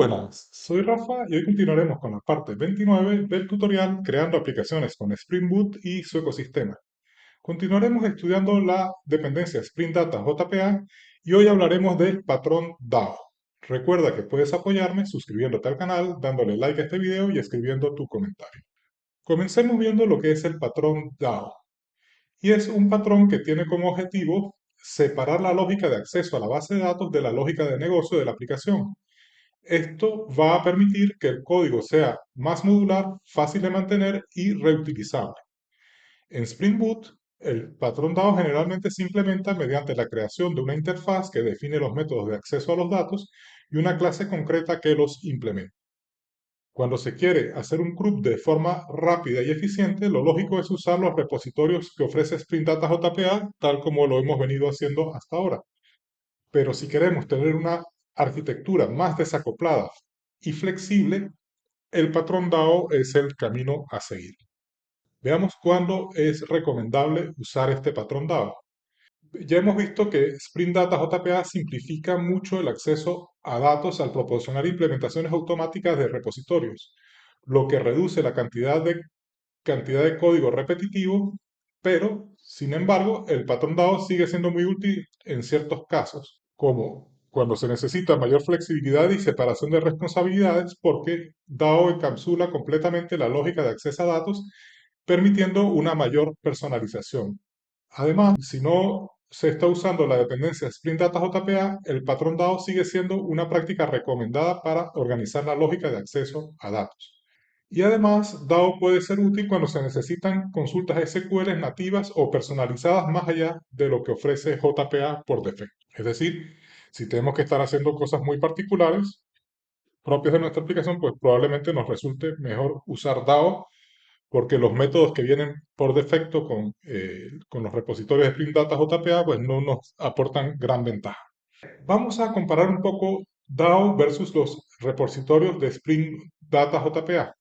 Buenas, soy Rafa y hoy continuaremos con la parte 29 del tutorial creando aplicaciones con Spring Boot y su ecosistema. Continuaremos estudiando la dependencia Spring Data JPA y hoy hablaremos del patrón DAO. Recuerda que puedes apoyarme suscribiéndote al canal, dándole like a este video y escribiendo tu comentario. Comencemos viendo lo que es el patrón DAO. Y es un patrón que tiene como objetivo separar la lógica de acceso a la base de datos de la lógica de negocio de la aplicación. Esto va a permitir que el código sea más modular, fácil de mantener y reutilizable. En Spring Boot, el patrón DAO generalmente se implementa mediante la creación de una interfaz que define los métodos de acceso a los datos y una clase concreta que los implementa. Cuando se quiere hacer un CRUD de forma rápida y eficiente, lo lógico es usar los repositorios que ofrece Spring Data JPA, tal como lo hemos venido haciendo hasta ahora. Pero si queremos tener una arquitectura más desacoplada y flexible, el patrón DAO es el camino a seguir. Veamos cuándo es recomendable usar este patrón DAO. Ya hemos visto que Spring Data JPA simplifica mucho el acceso a datos al proporcionar implementaciones automáticas de repositorios, lo que reduce la cantidad de código repetitivo, pero, sin embargo, el patrón DAO sigue siendo muy útil en ciertos casos, como cuando se necesita mayor flexibilidad y separación de responsabilidades, porque DAO encapsula completamente la lógica de acceso a datos, permitiendo una mayor personalización. Además, si no se está usando la dependencia Spring Data JPA, el patrón DAO sigue siendo una práctica recomendada para organizar la lógica de acceso a datos. Y además, DAO puede ser útil cuando se necesitan consultas SQL nativas o personalizadas más allá de lo que ofrece JPA por defecto. Es decir, si tenemos que estar haciendo cosas muy particulares propias de nuestra aplicación, pues probablemente nos resulte mejor usar DAO porque los métodos que vienen por defecto con los repositorios de Spring Data JPA pues no nos aportan gran ventaja. Vamos a comparar un poco DAO versus los repositorios de Spring Data JPA.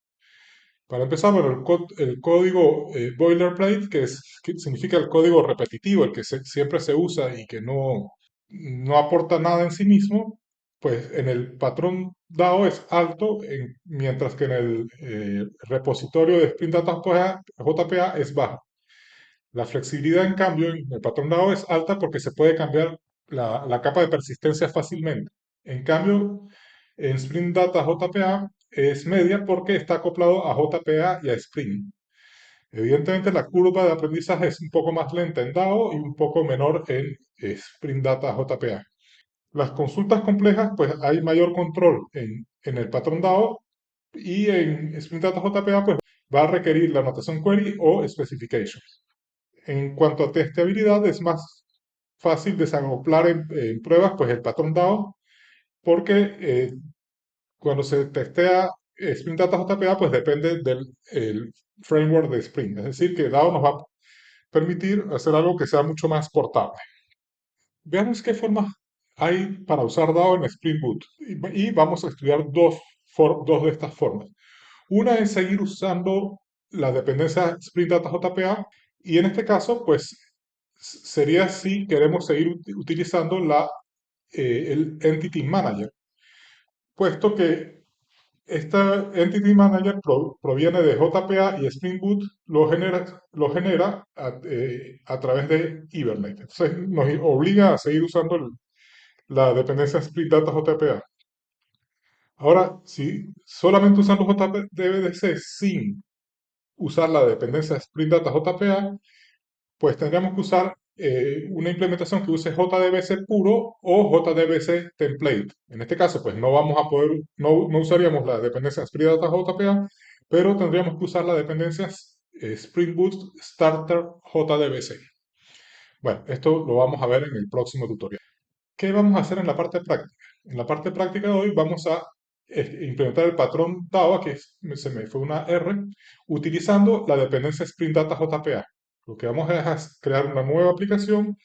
Para empezar, bueno, el código boilerplate, que significa el código repetitivo, el que siempre se usa y que no aporta nada en sí mismo, pues en el patrón DAO es alto, mientras que en el repositorio de Spring Data JPA es bajo. La flexibilidad, en cambio, en el patrón DAO es alta porque se puede cambiar la capa de persistencia fácilmente. En cambio, en Spring Data JPA es media porque está acoplado a JPA y a Spring. Evidentemente, la curva de aprendizaje es un poco más lenta en DAO y un poco menor en Spring Data JPA. Las consultas complejas, pues hay mayor control en el patrón DAO y en Spring Data JPA, pues va a requerir la notación query o specifications. En cuanto a testeabilidad, es más fácil desacoplar en pruebas, pues el patrón DAO, porque cuando se testea Spring Data JPA, pues depende del framework de Spring. Es decir, que DAO nos va a permitir hacer algo que sea mucho más portable. Veamos qué formas hay para usar DAO en Spring Boot. Y vamos a estudiar dos de estas formas. Una es seguir usando la dependencia Spring Data JPA y en este caso, pues sería si queremos seguir utilizando el Entity Manager, puesto que esta Entity Manager proviene de JPA y Spring Boot lo genera a través de Hibernate. Entonces nos obliga a seguir usando la dependencia Spring Data JPA. Ahora, si solamente usamos JDBC sin usar la dependencia Spring Data JPA, pues tendríamos que usar una implementación que use JDBC puro o JDBC template. En este caso, pues no vamos a poder, no usaríamos la dependencia Spring Data JPA, pero tendríamos que usar la dependencia Spring Boot Starter JDBC. Bueno, esto lo vamos a ver en el próximo tutorial. ¿Qué vamos a hacer en la parte práctica? En la parte práctica de hoy vamos a implementar el patrón DAO, se me fue una R, utilizando la dependencia Spring Data JPA. Lo que vamos a hacer es crear una nueva aplicación,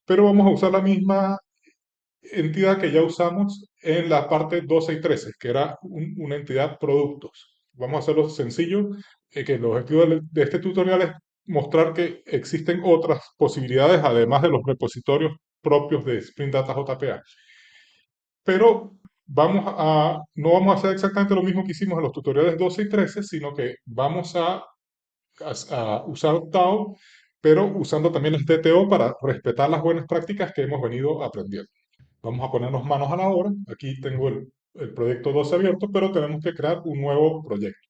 pero vamos a usar la misma entidad que ya usamos en la parte 12 y 13, que era una entidad productos. Vamos a hacerlo sencillo, que el objetivo de este tutorial es mostrar que existen otras posibilidades, además de los repositorios propios de Spring Data JPA. Pero no vamos a hacer exactamente lo mismo que hicimos en los tutoriales 12 y 13, sino que vamos a usar Octavo, pero usando también el TTO para respetar las buenas prácticas que hemos venido aprendiendo. Vamos a ponernos manos a la obra. Aquí tengo el proyecto 12 abierto, pero tenemos que crear un nuevo proyecto.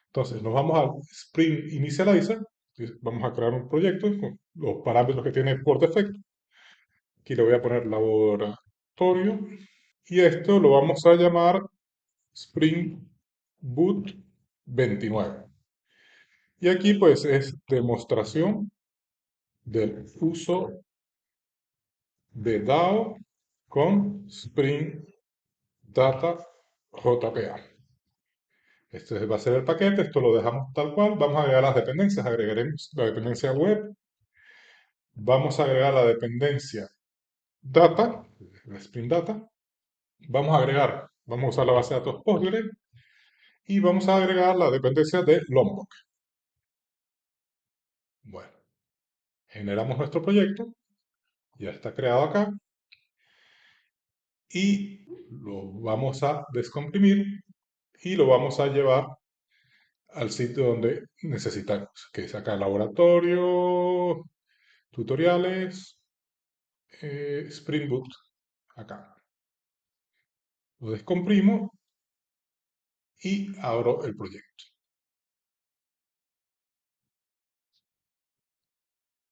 Entonces, nos vamos al Spring Initializer. Vamos a crear un proyecto con los parámetros que tiene por defecto. Aquí le voy a poner laboratorio. Y esto lo vamos a llamar Spring Boot 29. Y aquí pues es demostración del uso de DAO con Spring Data JPA. Este va a ser el paquete, esto lo dejamos tal cual. Vamos a agregar las dependencias, agregaremos la dependencia web, vamos a agregar la dependencia data, la Spring Data, vamos a usar la base de datos Postgre y vamos a agregar la dependencia de Lombok. Bueno, generamos nuestro proyecto, ya está creado acá y lo vamos a descomprimir y lo vamos a llevar al sitio donde necesitamos, que es acá laboratorio, tutoriales, Spring Boot, acá. Lo descomprimo y abro el proyecto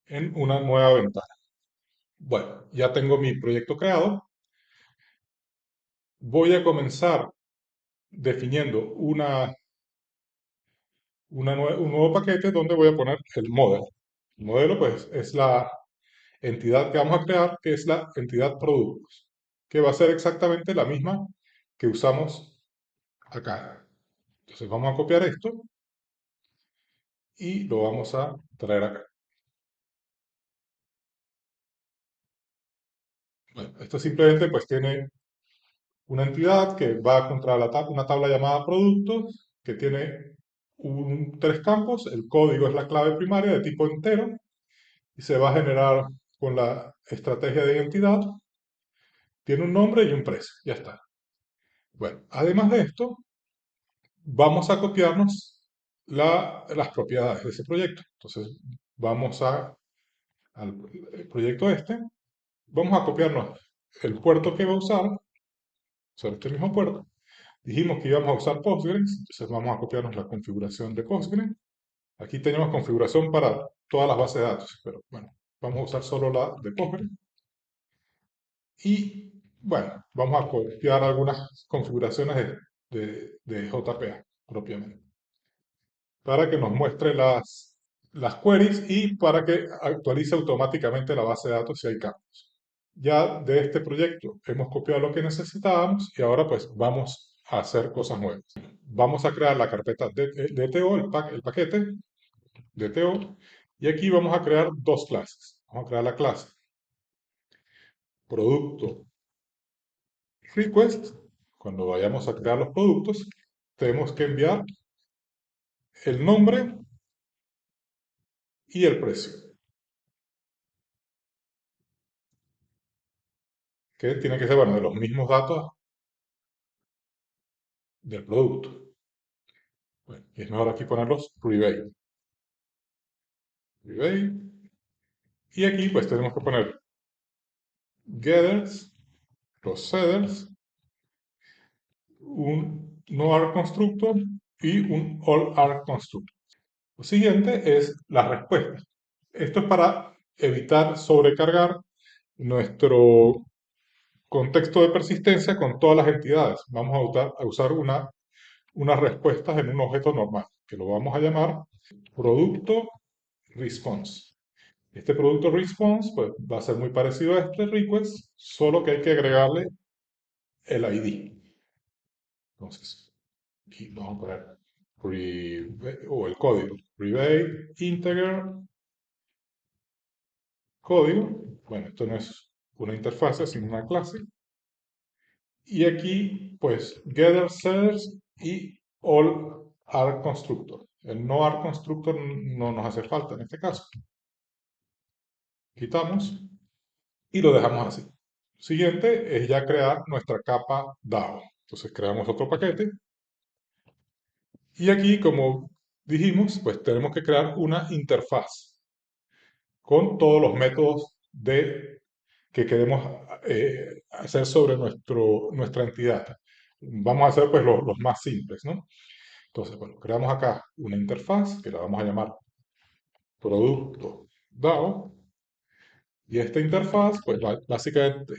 en una nueva ventana. Bueno, ya tengo mi proyecto creado. Voy a comenzar definiendo un nuevo paquete donde voy a poner el modelo. El modelo, pues, es la entidad que vamos a crear, que es la entidad productos, que va a ser exactamente la misma que usamos acá. Entonces vamos a copiar esto y lo vamos a traer acá. Bueno, esto simplemente pues tiene una entidad que va contra una tabla llamada productos, que tiene tres campos. El código es la clave primaria de tipo entero y se va a generar con la estrategia de identidad. Tiene un nombre y un precio. Ya está. Bueno, además de esto, vamos a copiarnos las propiedades de ese proyecto. Entonces, vamos al proyecto este, vamos a copiarnos el puerto que va a usar este mismo puerto. Dijimos que íbamos a usar Postgres, entonces vamos a copiarnos la configuración de Postgres. Aquí tenemos configuración para todas las bases de datos, pero bueno, vamos a usar solo la de Postgres. Y bueno, vamos a copiar algunas configuraciones de JPA propiamente, para que nos muestre las queries y para que actualice automáticamente la base de datos si hay cambios. Ya de este proyecto hemos copiado lo que necesitábamos y ahora pues vamos a hacer cosas nuevas. Vamos a crear la carpeta DTO, el paquete DTO, y aquí vamos a crear dos clases. Vamos a crear la clase producto request. Cuando vayamos a crear los productos, tenemos que enviar el nombre y el precio, que tiene que ser, bueno, de los mismos datos del producto. Bueno, y es mejor aquí ponerlos private. Private. Y aquí pues tenemos que poner getters, los setters, un no arc constructor y un all arc constructor. Lo siguiente es la respuesta. Esto es para evitar sobrecargar nuestro contexto de persistencia con todas las entidades. Vamos a usar unas respuestas en un objeto normal, que lo vamos a llamar producto response. Este producto response pues, va a ser muy parecido a este request, solo que hay que agregarle el ID. Entonces, aquí vamos a poner o el código, private integer código. Bueno, esto no es una interfase, sino una clase. Y aquí, pues, getter, setters y all arc constructor. El no arc constructor no nos hace falta en este caso. Quitamos y lo dejamos así. Siguiente es ya crear nuestra capa DAO. Entonces creamos otro paquete y aquí, como dijimos, pues tenemos que crear una interfaz con todos los métodos que queremos hacer sobre nuestra entidad. Vamos a hacer pues los más simples, ¿no? Entonces, bueno, creamos acá una interfaz que la vamos a llamar producto DAO y esta interfaz pues básicamente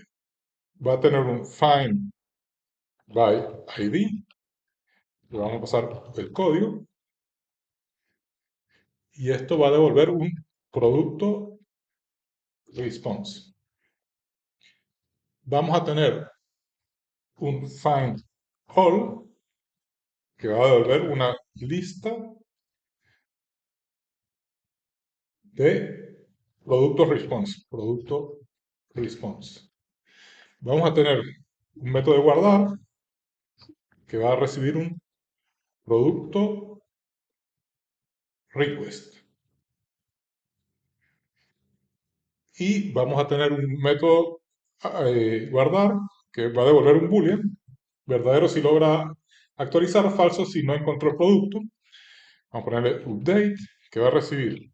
va a tener un find by ID, le vamos a pasar el código y esto va a devolver un producto response. Vamos a tener un find all que va a devolver una lista de producto response, producto response. Vamos a tener un método de guardar que va a recibir un producto request. Y vamos a tener un método guardar que va a devolver un boolean, verdadero si logra actualizar, falso si no encontró el producto. Vamos a ponerle update, que va a recibir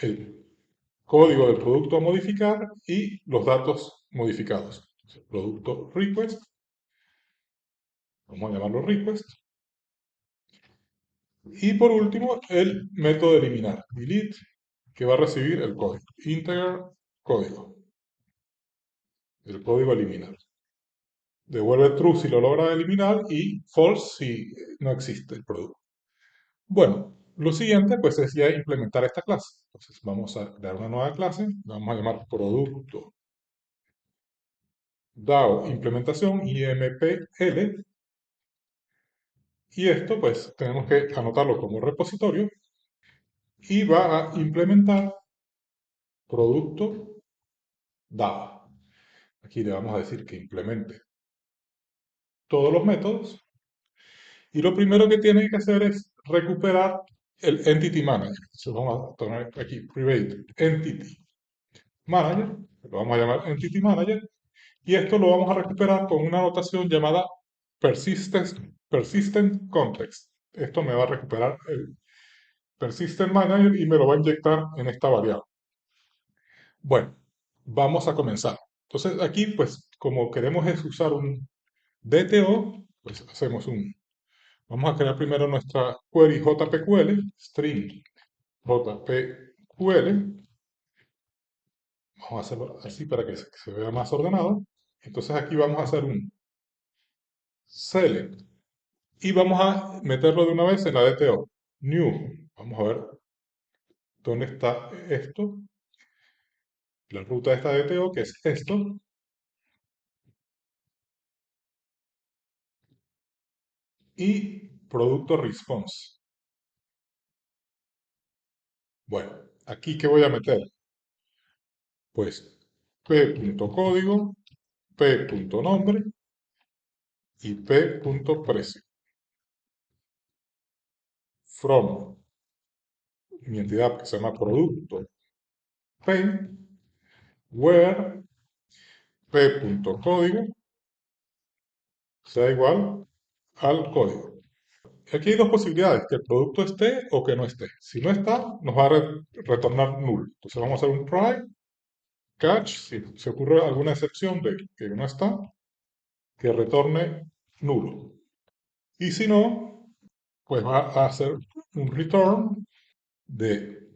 el código del producto a modificar y los datos modificados. Entonces, producto request, vamos a llamarlo request. Y por último, el método de eliminar, delete, que va a recibir el código. Integer código, el código a eliminar. Devuelve true si lo logra eliminar y false si no existe el producto. Bueno, lo siguiente pues es ya implementar esta clase. Entonces vamos a crear una nueva clase, la vamos a llamar producto DAO implementación IMPL y esto pues tenemos que anotarlo como repositorio y va a implementar producto DAO. Aquí le vamos a decir que implemente todos los métodos y lo primero que tiene que hacer es recuperar el Entity Manager. Entonces vamos a poner aquí Private Entity Manager, lo vamos a llamar Entity Manager, y esto lo vamos a recuperar con una notación llamada Persistent Context. Esto me va a recuperar el Persistent Manager y me lo va a inyectar en esta variable. Bueno, vamos a comenzar. Entonces aquí, pues, como queremos es usar un DTO, pues hacemos vamos a crear primero nuestra query JPQL, string JPQL. Vamos a hacerlo así para que se vea más ordenado. Entonces aquí vamos a hacer un select y vamos a meterlo de una vez en la DTO. New. Vamos a ver dónde está esto. La ruta de esta DTO, que es esto. Y producto response. Bueno, aquí ¿qué voy a meter? Pues p.código, p.nombre y p.precio. From mi entidad que se llama producto p, where p.código sea igual al código. Aquí hay dos posibilidades, que el producto esté o que no esté. Si no está, nos va a retornar null. Entonces vamos a hacer un try, catch, si se ocurre alguna excepción de que no está, que retorne nulo. Y si no, pues va a hacer un return de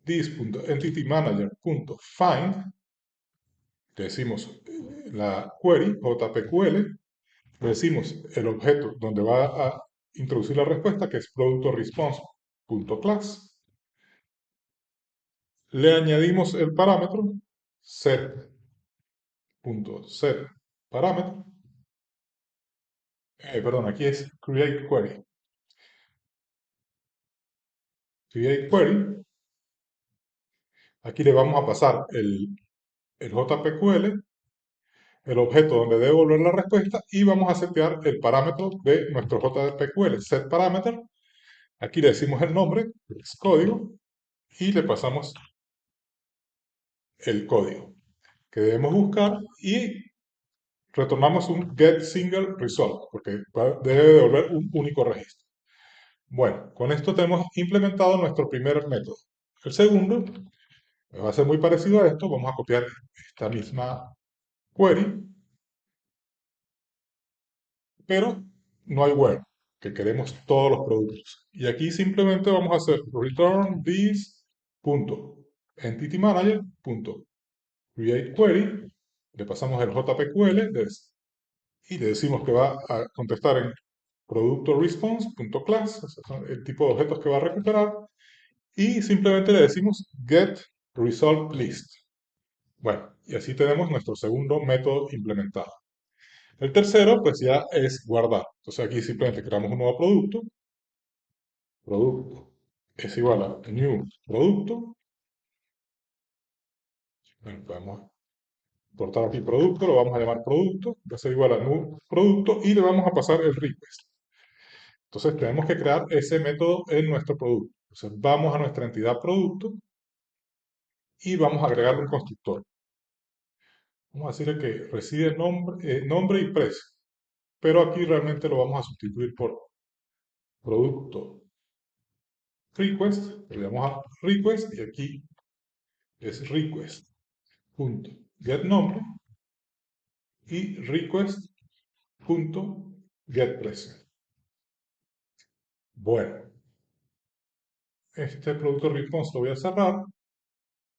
this.entitymanager.find, le decimos la query, JPQL, le decimos el objeto donde va a introducir la respuesta, que es producto response.class, le añadimos el parámetro set.set parámetro, perdón, aquí es create query, aquí le vamos a pasar el JPQL, el objeto donde debe volver la respuesta y vamos a setear el parámetro de nuestro JPQL, set parameter. Aquí le decimos el nombre, que es código, y le pasamos el código. que debemos buscar y retornamos un get single result, porque debe devolver un único registro. Bueno, con esto tenemos implementado nuestro primer método. El segundo va a ser muy parecido a esto. Vamos a copiar esta misma query, pero no hay where, que queremos todos los productos. Y aquí simplemente vamos a hacer return this.entityManager.createQuery, le pasamos el JPQL y le decimos que va a contestar en producto response.class, ese es el tipo de objetos que va a recuperar, y simplemente le decimos get result list. Bueno, y así tenemos nuestro segundo método implementado. El tercero, pues ya es guardar. Entonces aquí simplemente creamos un nuevo producto. Producto es igual a new producto. Bueno, podemos cortar aquí producto, lo vamos a llamar producto. Va a ser igual a new producto y le vamos a pasar el request. Entonces tenemos que crear ese método en nuestro producto. Entonces vamos a nuestra entidad producto y vamos a agregarle un constructor. Vamos a decirle que recibe nombre y precio. Pero aquí realmente lo vamos a sustituir por producto request, le damos a request y aquí es request.getNombre y request.getPrecio. Bueno, este producto response lo voy a cerrar.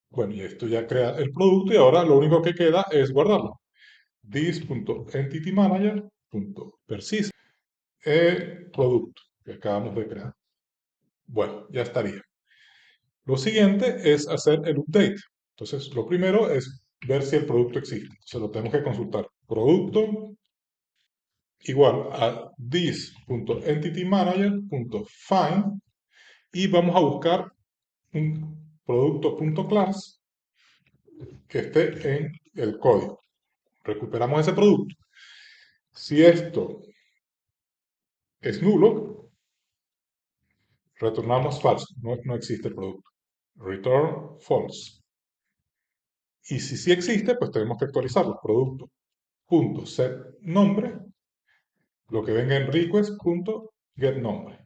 Bueno, y esto ya crea el producto y ahora lo único que queda es guardarlo. This.entityManager.persist el producto que acabamos de crear. Bueno, ya estaría. Lo siguiente es hacer el update. Entonces, lo primero es ver si el producto existe. Entonces, lo tenemos que consultar. Producto igual a this.entityManager.find y vamos a buscar un producto.class que esté en el código. Recuperamos ese producto. Si esto es nulo, retornamos falso. No existe el producto. Return false. Y si sí existe, pues tenemos que actualizarlo. Producto.setNombre, lo que venga en request.getNombre.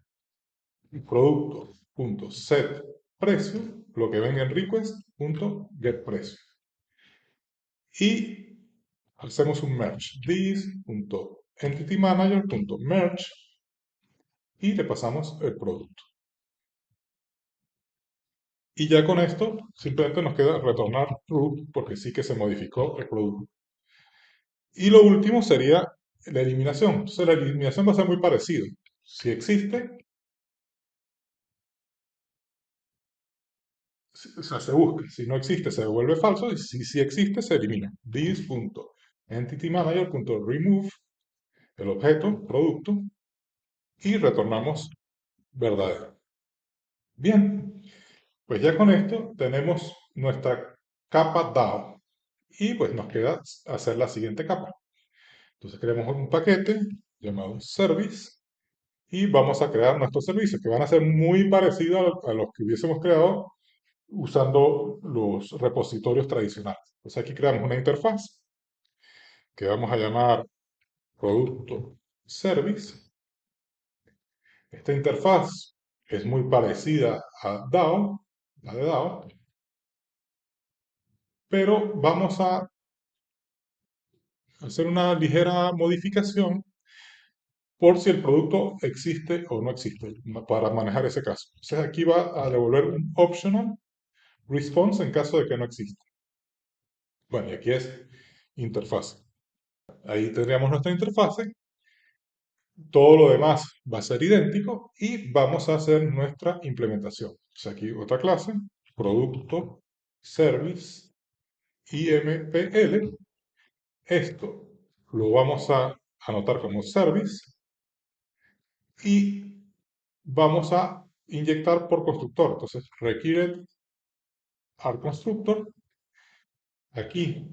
Y producto.setPrecio, lo que venga en request.getPrecio. Y hacemos un merge. This.entityManager.merge y le pasamos el producto. Y ya con esto simplemente nos queda retornar true porque sí que se modificó el producto. Y lo último sería la eliminación. Entonces la eliminación va a ser muy parecida. Si existe, o sea, se busca. Si no existe, se devuelve falso. Y si existe, se elimina. This.entityManager.remove el objeto, producto, y retornamos verdadero. Bien, pues ya con esto tenemos nuestra capa DAO. Y pues nos queda hacer la siguiente capa. Entonces creamos un paquete llamado service y vamos a crear nuestros servicios que van a ser muy parecidos a los que hubiésemos creado usando los repositorios tradicionales. Entonces aquí creamos una interfaz que vamos a llamar producto service. Esta interfaz es muy parecida a DAO, la de DAO, pero vamos a hacer una ligera modificación por si el producto existe o no existe, para manejar ese caso. Entonces aquí va a devolver un optional response en caso de que no exista. Bueno, y aquí es interfaz. Ahí tendríamos nuestra interfase. Todo lo demás va a ser idéntico y vamos a hacer nuestra implementación. Entonces aquí otra clase, producto, service, IMPL. Esto lo vamos a anotar como service y vamos a inyectar por constructor. Entonces, requiere our constructor. Aquí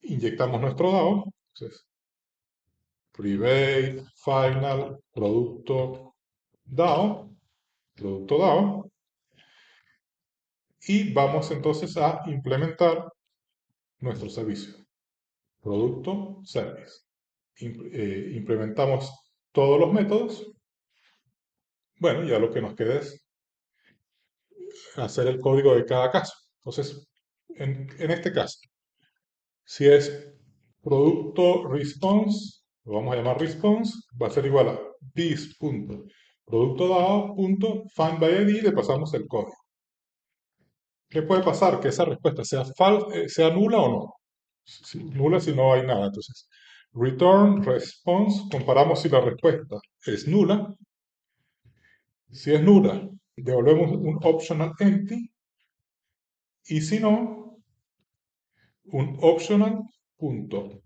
inyectamos nuestro DAO. Entonces, private, final, DAO, producto DAO. Y vamos entonces a implementar nuestro servicio. Producto, service. Implementamos todos los métodos. Bueno, ya lo que nos queda es hacer el código de cada caso. Entonces, en este caso, si es producto response, lo vamos a llamar response, va a ser igual a this.producto.dado.findById y le pasamos el código. ¿Qué puede pasar? Que esa respuesta sea nula o no. Nula si no hay nada. Entonces, return response, comparamos si la respuesta es nula. Si es nula, devolvemos un optional empty. Y si no, un optional punto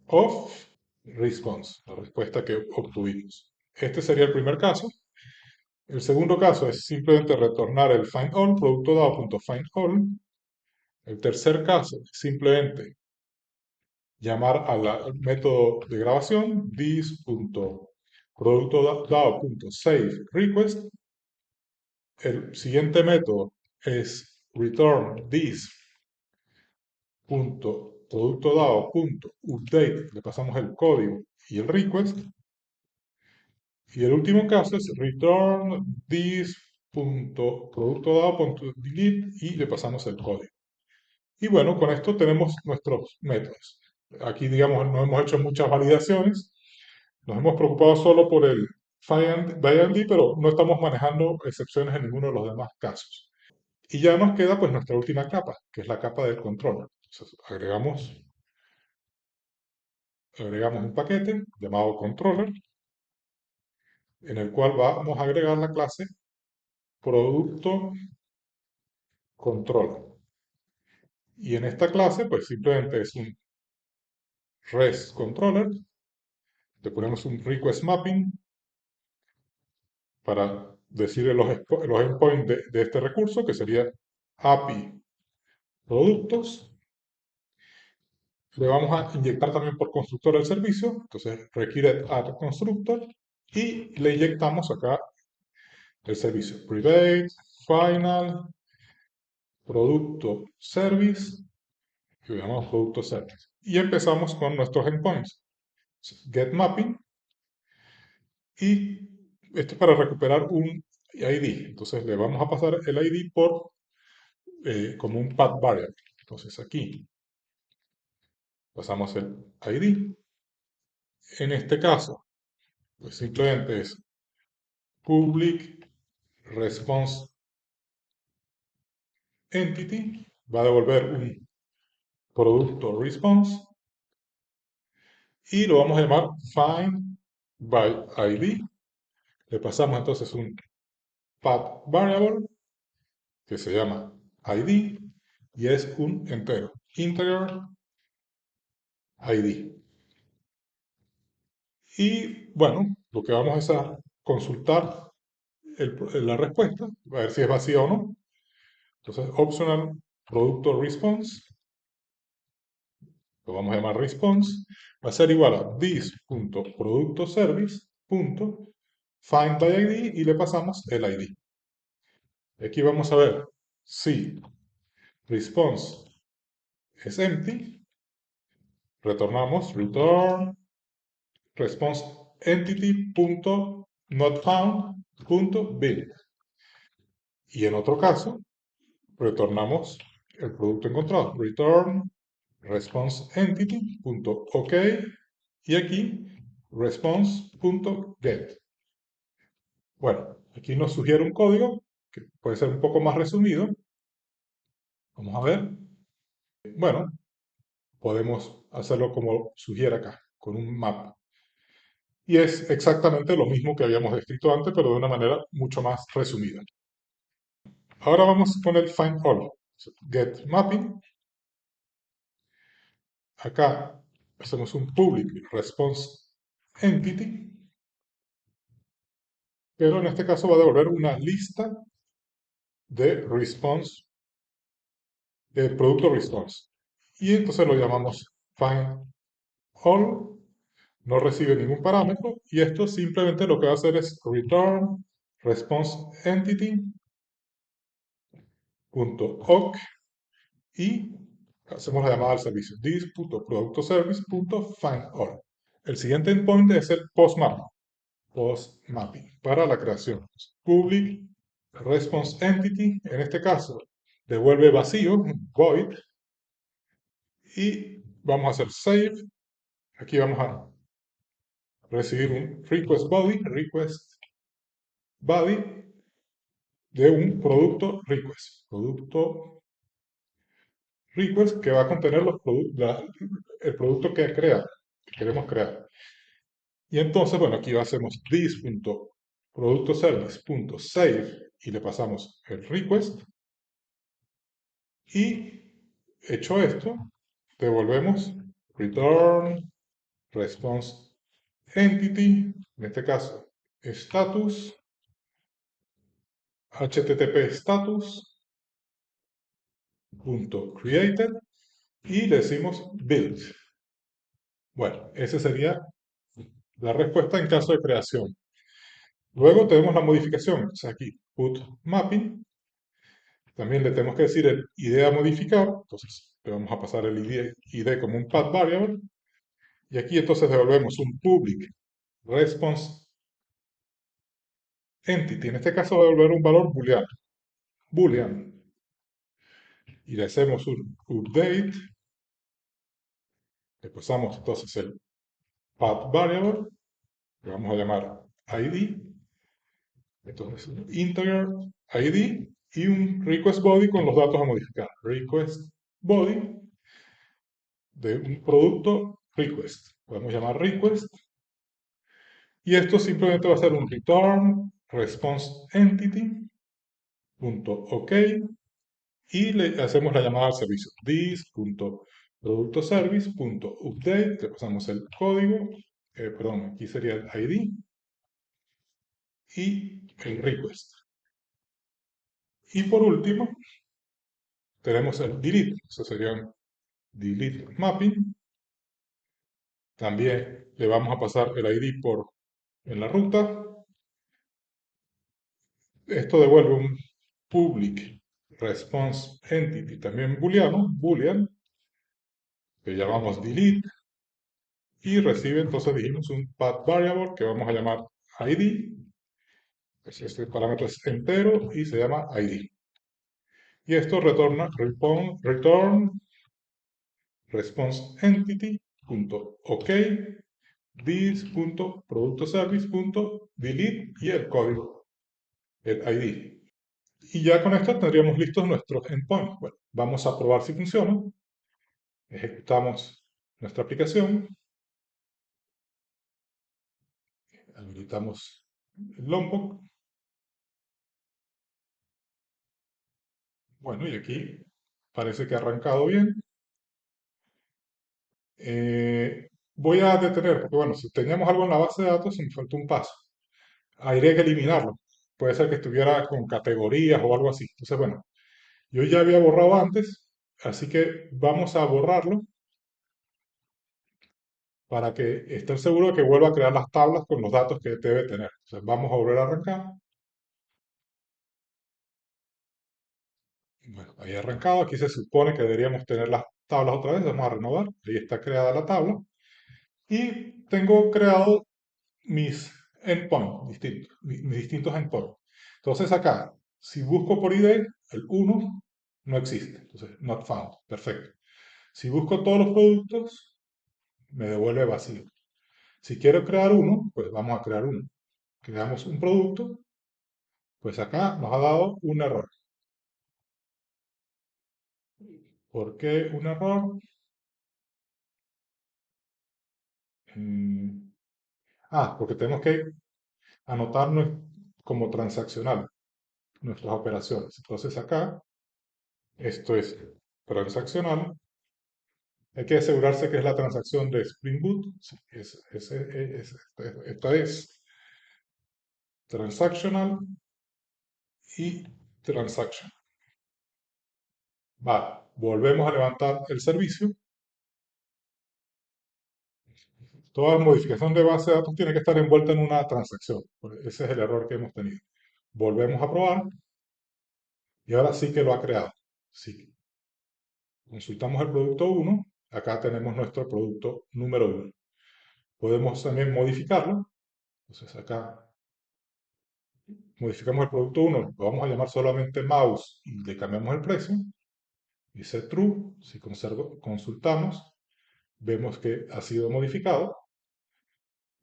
of response, la respuesta que obtuvimos. Este sería el primer caso. El segundo caso es simplemente retornar el findAll, producto dado.findAll. El tercer caso es simplemente llamar al método de grabación this.producto.dado.saveRequest. El siguiente método es return this.producto.dado.update, le pasamos el código y el request. Y el último caso es return this.producto.dado.delete y le pasamos el código. Y bueno, con esto tenemos nuestros métodos. Aquí, digamos, no hemos hecho muchas validaciones. Nos hemos preocupado solo por el find by pero no estamos manejando excepciones en ninguno de los demás casos. Y ya nos queda pues nuestra última capa, que es la capa del controller. Entonces, agregamos un paquete llamado controller, en el cual vamos a agregar la clase producto controller. Y en esta clase, pues simplemente es un REST controller. Le ponemos un request mapping para decirle los endpoints de este recurso, que sería API productos. Le vamos a inyectar también por constructor el servicio, entonces requiere add constructor y le inyectamos acá el servicio private, final, producto service, y le llamamos producto service. Y empezamos con nuestros endpoints. Get mapping, y esto es para recuperar un ID. Entonces le vamos a pasar el ID como un path variable. Entonces aquí pasamos el ID. En este caso, pues simplemente es public response entity, va a devolver un producto response y lo vamos a llamar find by ID. Le pasamos entonces un path variable que se llama ID y es un entero, integer ID. Y bueno, lo que vamos es a consultar la respuesta, a ver si es vacía o no. Entonces, optional producto response, lo vamos a llamar response, va a ser igual a this.productoservice.findById y le pasamos el ID. Aquí vamos a ver si response es empty, retornamos return response entity.notfound.build. Y en otro caso, retornamos el producto encontrado. Return response entity.ok y aquí response.get. Bueno, aquí nos sugiere un código que puede ser un poco más resumido. Vamos a ver. Bueno, podemos hacerlo como sugiere acá, con un map. Y es exactamente lo mismo que habíamos descrito antes, pero de una manera mucho más resumida. Ahora vamos con el find all. Get mapping. Acá hacemos un public response entity, pero en este caso va a devolver una lista de response, de producto response. Y entonces lo llamamos find all, no recibe ningún parámetro, y esto simplemente lo que va a hacer es return response entity.awk y hacemos la llamada al servicio this.productoservice.findAll. El siguiente endpoint es el post mapping para la creación. Public response entity, en este caso, devuelve vacío, void, y vamos a hacer save. Aquí vamos a recibir un request body de un producto request que va a contener el producto que queremos crear. Y entonces, bueno, aquí hacemos this.productoservice.save y le pasamos el request. Y hecho esto, devolvemos return response entity, en este caso status, http status.created y le decimos build. Bueno, esa sería la respuesta en caso de creación. Luego tenemos la modificación, o sea, aquí put mapping. También le tenemos que decir el ID a modificar, entonces le vamos a pasar el ID como un path variable. Y aquí entonces devolvemos un public response entity. En este caso va a devolver un valor boolean. Y le hacemos un update. Le pasamos entonces el path variable, que vamos a llamar ID. Entonces, integer ID y un request body con los datos a modificar. Request body de un producto request. Podemos llamar request. Y esto simplemente va a ser un return response entity punto ok y le hacemos la llamada al servicio this.productoservice.update, le pasamos el código, perdón, aquí sería el ID y el request. Y por último, tenemos el delete, eso sería un delete mapping. También le vamos a pasar el ID en la ruta. Esto devuelve un public response entity, también boolean, que llamamos delete, y recibe, entonces dijimos, un path variable que vamos a llamar ID. Este parámetro es entero y se llama ID. Y esto retorna return response entity.ok this.productoservice.delete y el código, el ID. Y ya con esto tendríamos listos nuestros endpoints. Bueno, vamos a probar si funciona. Ejecutamos nuestra aplicación. Habilitamos el Lompoc. Bueno, y aquí parece que ha arrancado bien. Voy a detener, porque bueno, si teníamos algo en la base de datos, me falta un paso. Habría que eliminarlo. Puede ser que estuviera con categorías o algo así. Entonces, bueno, yo ya había borrado antes, así que vamos a borrarlo para que esté seguro de que vuelva a crear las tablas con los datos que debe tener. Entonces, vamos a volver a arrancar. Bueno, ahí ha arrancado. Aquí se supone que deberíamos tener las tablas otra vez. Vamos a renovar. Ahí está creada la tabla. Y tengo creado mis endpoints distintos, mis distintos endpoints. Entonces acá, si busco por ID, el 1 no existe. Entonces, not found. Perfecto. Si busco todos los productos, me devuelve vacío. Si quiero crear uno, pues vamos a crear uno. Creamos un producto, pues acá nos ha dado un error. ¿Por qué un error? Mm, porque tenemos que anotar como transaccional nuestras operaciones. Entonces acá, esto es transaccional. Hay que asegurarse que es la transacción de Spring Boot. Sí, esta es transactional y transaction. Vale, volvemos a levantar el servicio. Toda modificación de base de datos tiene que estar envuelta en una transacción. Pues ese es el error que hemos tenido. Volvemos a probar y ahora sí que lo ha creado. Sí. Consultamos el producto 1, acá tenemos nuestro producto número 1. Podemos también modificarlo, entonces acá modificamos el producto 1, lo vamos a llamar solamente mouse y le cambiamos el precio, dice true, si consultamos, vemos que ha sido modificado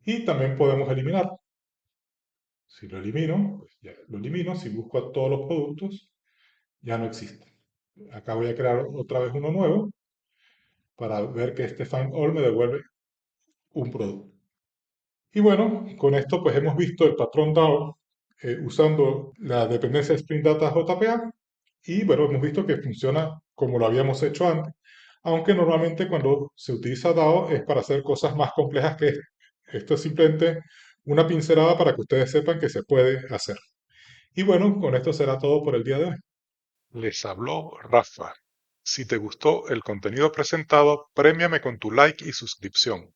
y también podemos eliminar. Si lo elimino, pues ya lo elimino, si busco a todos los productos, ya no existe. Acá voy a crear otra vez uno nuevo para ver que este find all me devuelve un producto. Y bueno, con esto pues hemos visto el patrón DAO usando la dependencia de Spring Data JPA y bueno, hemos visto que funciona como lo habíamos hecho antes, aunque normalmente cuando se utiliza DAO es para hacer cosas más complejas que esto. Esto es simplemente una pincelada para que ustedes sepan que se puede hacer. Y bueno, con esto será todo por el día de hoy. Les habló Rafa. Si te gustó el contenido presentado, premiame con tu like y suscripción.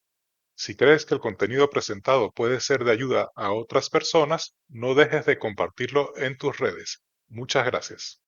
Si crees que el contenido presentado puede ser de ayuda a otras personas, no dejes de compartirlo en tus redes. Muchas gracias.